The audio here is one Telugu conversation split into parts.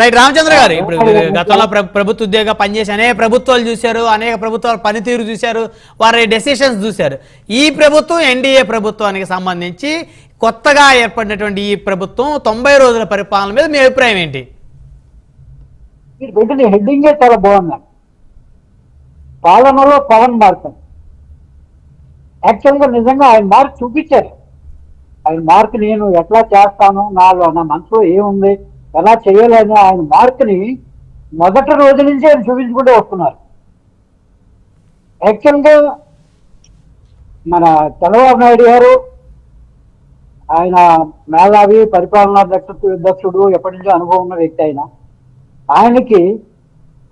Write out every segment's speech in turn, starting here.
రైట్ రామచంద్ర గారు, ఇప్పుడు గతంలో ప్రభుత్వ ఉద్యోగ పనిచేసి అనేక ప్రభుత్వాలు చూశారు, అనేక ప్రభుత్వాల పనితీరు చూశారు, వారి డెసిషన్స్ చూశారు. ఈ ప్రభుత్వం ఎన్డీఏ ప్రభుత్వానికి సంబంధించి కొత్తగా ఏర్పడినటువంటి ఈ ప్రభుత్వం 90 రోజుల పరిపాలన మీద మీ అభిప్రాయం ఏంటి? హెడ్డింగే చాలా బాగుంది. పాలనలో పవన్ మార్క్. యాక్చువల్గా నిజంగా ఆయన మార్క్ చూపించారు. ఆయన మార్క్ నేను ఎట్లా చేస్తాను, నా మనసులో ఏముంది, ఎలా చేయాలని ఆయన మార్క్ని మొదటి రోజు నుంచి ఆయన చూపించుకుంటూ వస్తున్నారు. యాక్చువల్గా మన చంద్రబాబు నాయుడు గారు ఆయన మేధావి, పరిపాలనా దక్షుడు, ఎప్పటి నుంచో అనుభవం ఉన్న వ్యక్తి. ఆయనకి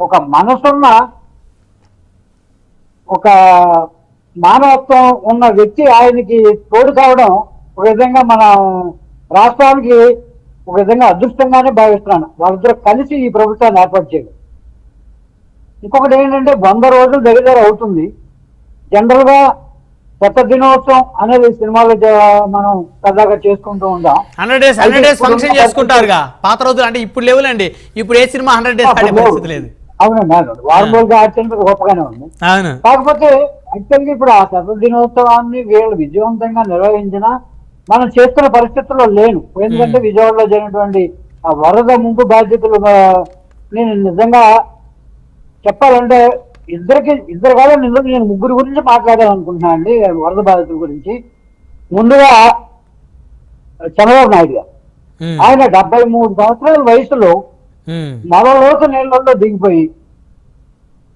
ఒక మనసున్న, ఒక మానవత్వం ఉన్న వ్యక్తి ఆయనకి తోడు కావడం ఒక విధంగా మన రాష్ట్రానికి ఒక విధంగా అదృష్టంగానే భావిస్తున్నాను. వాళ్ళిద్దరూ కలిసి ఈ ప్రభుత్వాన్ని ఏర్పాటు చేయడం. ఇంకొకటి ఏంటంటే 100 రోజులు దగ్గర అవుతుంది. జనరల్ గా కొత్త దినోత్సవం అనేది సినిమాలో మనం సరదాగా చేసుకుంటూ ఉంటాం. 100 days ఫంక్షన్ చేసుకుంటారుగా. పాత రోజులు అంటే ఇప్పుడు లేవులండి. ఇప్పుడు ఏ సినిమా 100 days ఆడే పరిస్థితి లేదు. అవునండి, వారంగా ఆడటానికి గొప్పగానే ఉంది. కాకపోతే యాక్చువల్గా ఇప్పుడు ఆ శత దినోత్సవాన్ని వీళ్ళు విజయవంతంగా నిర్వహించిన మనం చేసుకున్న పరిస్థితుల్లో లేను. ఎందుకంటే విజయవాడలో జరిగినటువంటి ఆ వరద ముంపు బాధ్యతలు నేను నిజంగా చెప్పాలంటే ఇద్దరు కాదు, నేను ముగ్గురు గురించి మాట్లాడాలనుకుంటున్నాను అండి వరద బాధితుల గురించి. ముందుగా చంద్రబాబు నాయుడు గారు, ఆయన 73 సంవత్సరాల వయసులో మరలోతు నీళ్ళల్లో దిగిపోయి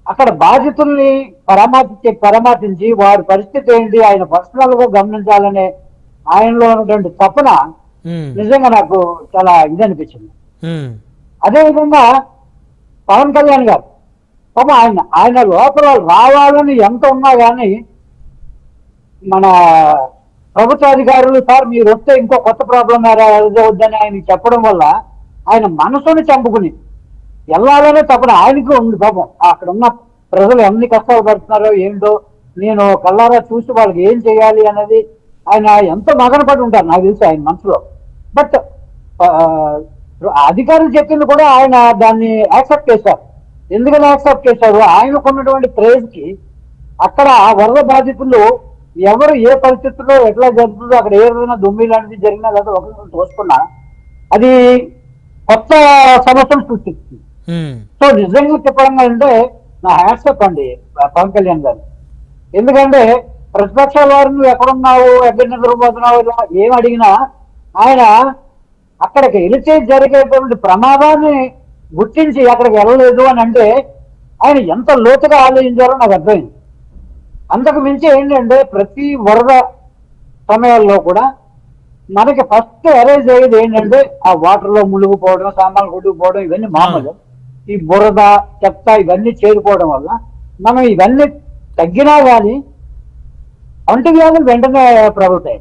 అక్కడ బాధితుల్ని పరామర్శించి వారి పరిస్థితి ఏంటి, ఆయన పర్సనల్ గా గమనించాలనే ఆయనలో ఉన్నటువంటి తపన నిజంగా నాకు చాలా ఇది అనిపించింది. అదేవిధంగా పవన్ కళ్యాణ్ గారు పాపం ఆయన లోపల రావాలని ఎంత ఉన్నా కానీ మన ప్రభుత్వ అధికారులు సార్ మీరు వస్తే ఇంకో కొత్త ప్రాబ్లం వద్దని ఆయనకి చెప్పడం వల్ల ఆయన మనసుని చంపుకుని వెళ్ళాలనే తపన ఆయనకు ఉంది. పాపం అక్కడ ఉన్న ప్రజలు ఎన్ని కష్టాలు పడుతున్నారో ఏంటో నేను కళ్ళారా చూసి వాళ్ళకి ఏం చేయాలి అనేది ఆయన ఎంతో మగన పడి ఉంటారు నాకు తెలిసి ఆయన మనసులో. బట్ అధికారులు చెప్పింది కూడా ఆయన దాన్ని యాక్సెప్ట్ చేశారు. ఎందుకని యాక్సెప్ట్ చేశారు? ఆయనకు ఉన్నటువంటి క్రేజ్ కి అక్కడ ఆ వరద బాధితులు ఎవరు ఏ పరిస్థితుల్లో ఎట్లా జరుగుతుందో, అక్కడ ఏ విధంగా దొమ్మి లాంటిది జరిగినా లేదా ఒకరిని తోసుకున్నా అది కొత్త సమస్యను సృష్టిస్తుంది. సో నిజంగా చెప్పడం అంటే నా హ్యాట్సప్ అండి పవన్ కళ్యాణ్ గారు. ఎందుకంటే ప్రతిపక్షాల వారు నువ్వు ఎక్కడున్నావు, ఎక్కడ నిద్రపోతున్నావు, ఇలా ఏం అడిగినా ఆయన అక్కడికి వెళితే జరిగేటువంటి ప్రమాదాన్ని గుర్తించి అక్కడికి వెళ్ళలేదు అని అంటే ఆయన ఎంత లోతుగా ఆలోచించారో నాకు అర్థమైంది. అంతకు మించి ఏంటంటే ప్రతి వరద సమయాల్లో కూడా మనకి ఫస్ట్ అరేంజ్ అయ్యేది ఏంటంటే ఆ వాటర్ లో మునిగిపోవడం, సామాన్లు కొట్టుకుపోవడం, ఇవన్నీ మామూలు. ఈ బురద, చెత్త ఇవన్నీ చేరిపోవడం వల్ల మనం ఇవన్నీ తగ్గినా కానీ అంటువ్యాధులు వెంటనే ప్రబలుతాయి.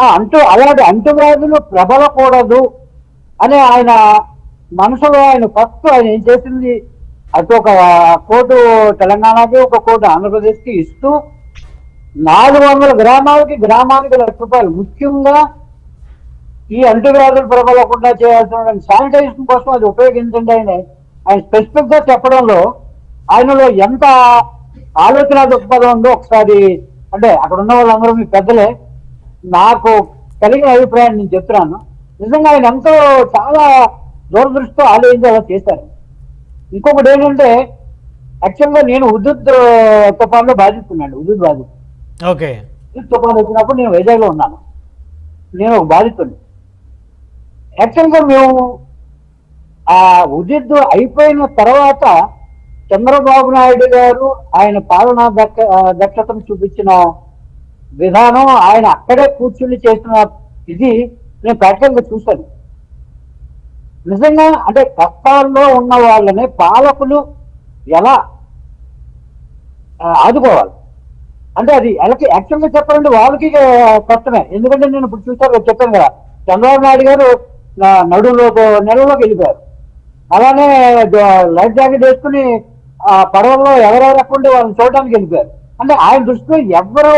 అలాంటి అంటువ్యాధులు ప్రబలకూడదు అని ఆయన మనసులో ఆయన ఫస్ట్ ఆయన ఏం చేసింది, అటు ఒక కోటు తెలంగాణకి, ఒక కోటు ఆంధ్రప్రదేశ్కి ఇస్తూ 400 గ్రామానికి ₹1,00,000 ముఖ్యంగా ఈ అంటువ్యాధులు ప్రబలకుండా చేయాల్సిన శానిటైజేషన్ కోసం అది ఉపయోగించండి ఆయన స్పెసిఫిక్ గా చెప్పడంలో ఆయనలో ఎంత ఆలోచన దృక్పథం ఉందో ఒకసారి, అంటే అక్కడ ఉన్న వాళ్ళందరూ మీ పెద్దలే, నాకు కలిగిన అభిప్రాయాన్ని నేను చెప్తున్నాను. నిజంగా ఆయన ఎంతో చాలా దూరదృష్టితో ఆలోచించి అలా చేశారు. ఇంకొకటి ఏంటంటే యాక్చువల్గా నేను ఉద్యుత్ తుఫాన్లో బాధిస్తున్నాను. ఉద్యుత్ బాధితు తుఫాన్ వచ్చినప్పుడు నేను వైజాగ్లో ఉన్నాను. నేను ఒక బాధితుడిని. యాక్చువల్గా మేము ఆ ఉద్యుత్ అయిపోయిన తర్వాత చంద్రబాబు నాయుడు గారు ఆయన పాలనా దక్షతను చూపించిన విధానం, ఆయన అక్కడే కూర్చుని చేసిన ఇది నేను ప్రాక్టికల్గా చూశాను. నిజంగా అంటే కష్టాల్లో ఉన్న వాళ్ళని పాలకులు ఎలా ఆదుకోవాలి అంటే అది యాక్చువల్గా చెప్పాలంటే వాళ్ళకి కష్టమే. ఎందుకంటే నేను ఇప్పుడు చూసారు చెప్పాను కదా, చంద్రబాబు నాయుడు గారు నెలలోకి వెళ్ళిపోయారు. అలానే లైఫ్ జాకెట్ వేసుకుని ఆ పడవల్లో ఎవరెవరు ఎక్కడుంటే వాళ్ళని చూడడానికి వెళ్ళిపోయారు. అంటే ఆయన దృష్టిలో ఎవరు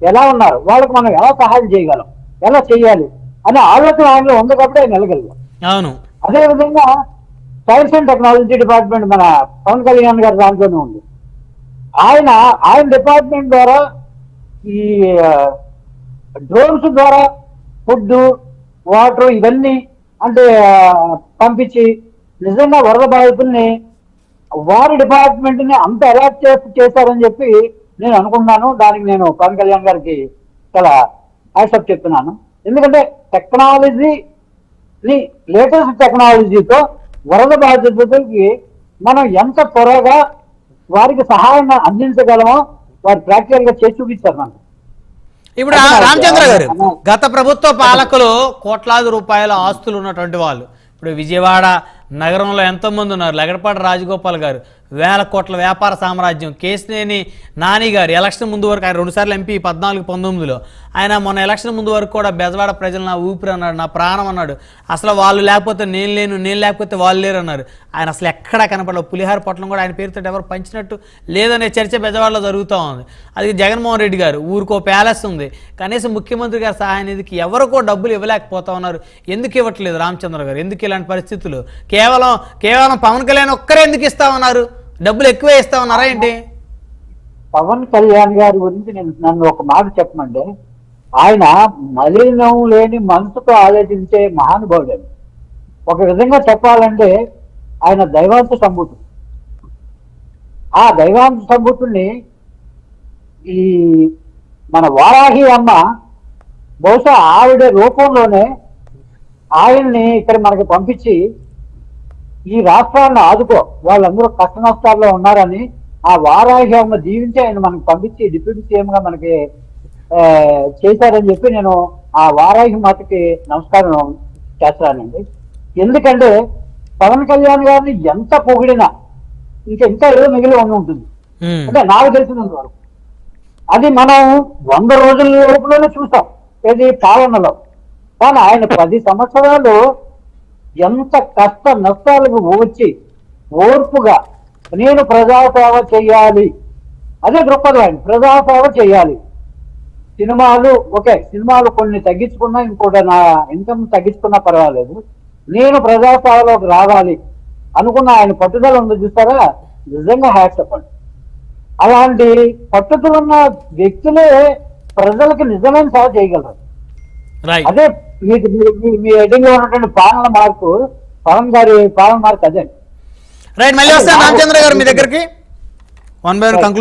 ఎలా ఉన్నారు, వాళ్ళకి మనం ఎలా సహాయం చేయగలం, ఎలా చేయాలి అనే ఆలోచన ఆయనలో ఉంది కాబట్టి ఆయన వెళ్ళగలిగాం. అవును, అదేవిధంగా సైన్స్ అండ్ టెక్నాలజీ డిపార్ట్మెంట్ మన పవన్ కళ్యాణ్ గారి దాంట్లోనే ఉంది. ఆయన డిపార్ట్మెంట్ ద్వారా ఈ డ్రోన్స్ ద్వారా ఫుడ్, వాటర్ ఇవన్నీ అంటే పంపించి నిజంగా వరద బాధితుల్ని వారి డిపార్ట్మెంట్ ని అంత అలర్ట్ చేశారని చెప్పి నేను అనుకున్నాను. దానికి నేను పవన్ కళ్యాణ్ గారికి చాలా యాక్సెప్ట్ చెప్తున్నాను. ఎందుకంటే లేటెస్ట్ టెక్నాలజీతో వరద బాధితులకి మనం ఎంత త్వరగా వారికి సహాయం అందించగలమో వారు ప్రాక్టికల్ గా చేసి చూపించారు మనకు. ఇప్పుడు రామచంద్ర గారు, గత ప్రభుత్వ పాలకులు కోట్లాది రూపాయల ఆస్తులు ఉన్నటువంటి వాళ్ళు, ఇప్పుడు విజయవాడ నగరంలో ఎంతోమంది ఉన్నారు. లగడపాటి రాజగోపాల్ గారు వేల కోట్ల వ్యాపార సామ్రాజ్యం. కేశినేని నాని గారు ఎలక్షన్ ముందు వరకు, ఆయన 2 సార్లు ఎంపీ 14-19లో, ఆయన మొన్న ఎలక్షన్ ముందు వరకు కూడా బెజవాడ ప్రజలు నా ఊపిరి అన్నాడు, నా ప్రాణం అన్నాడు. అసలు వాళ్ళు లేకపోతే నేను లేను, నేను లేకపోతే వాళ్ళు లేరు అన్నారు. ఆయన అసలు ఎక్కడా కనపడలేదు. పులిహార పొట్లం కూడా ఆయన పేరుతో ఎవరు పంచినట్టు లేదనే చర్చ బెజవాడలో జరుగుతూ ఉంది. అది జగన్మోహన్ రెడ్డి గారు ఊరికో ప్యాలెస్ ఉంది, కనీసం ముఖ్యమంత్రి గారి సహాయ నిధికి ఎవరికో డబ్బులు ఇవ్వలేకపోతా ఉన్నారు. ఎందుకు ఇవ్వట్లేదు రామచంద్ర గారు? ఎందుకు ఇలాంటి పరిస్థితులు? కేవలం పవన్ కళ్యాణ్ ఒక్కరే ఎందుకు ఇస్తా ఉన్నారు? డబ్బులు ఎక్కువే ఇస్తా ఉన్నారా ఏంటి? పవన్ కళ్యాణ్ గారి గురించి నన్ను ఒక మాట చెప్పమంటే, ఆయన మలినం లేని మనసుతో ఆలోచించే మహానుభావుడు. ఒక విధంగా చెప్పాలంటే ఆయన దైవాంశ సంభూతుడు. ఆ దైవాంశ సంభూతుల్ని ఈ మన వారాహి అమ్మ బహుశా ఆవిడ రూపంలోనే ఆయన్ని ఇక్కడ మనకి పంపించి ఈ రాష్ట్రాన్ని ఆదుకో, వాళ్ళందరూ కష్ట నష్టాల్లో ఉన్నారని ఆ వారాహి అమ్మ దీవించి ఆయన మనకు పంపించి డిప్యూటీ సీఎం గా మనకి చేశారని చెప్పి నేను ఆ వారాహి మాతకి నమస్కారం చేస్తానండి. ఎందుకంటే పవన్ కళ్యాణ్ గారిని ఎంత పొగిడినా ఇంకా ఏదో మిగిలి ఉంటుంది. అంటే నాకు తెలిసినంత వరకు అది మనం 100 రోజుల లోపలనే చూసాం ఏది పాలనలో. కానీ ఆయన 10 సంవత్సరాలు ఎంత కష్ట నష్టాలకు వచ్చి ఓర్పుగా నేను ప్రజాసేవ చేయాలి, అదే దృక్పథం ఆయన, ప్రజాసేవ చేయాలి. సినిమాలు కొన్ని తగ్గించుకున్నా, ఇంకోటి నా ఇన్కమ్ తగ్గించుకున్నా పర్వాలేదు, నేను ప్రజాసేవలోకి రావాలి అనుకున్న ఆయన పట్టుదల ఉంది చూస్తారా, నిజంగా హ్యాట్స్ చెప్పండి. అలాంటి పట్టుదల ఉన్న వ్యక్తులే ప్రజలకు నిజమైన సేవ చేయగలరు. అదే మీ ఎడ్డింగ్ లో ఉన్నటువంటి పాలన మార్పు, పవన్ గారి పాలన మార్పు అదే. రైట్, మళ్ళీ వస్తాను రామచంద్ర గారు మీ దగ్గరికి. 1 by 1 కంక్లూడ్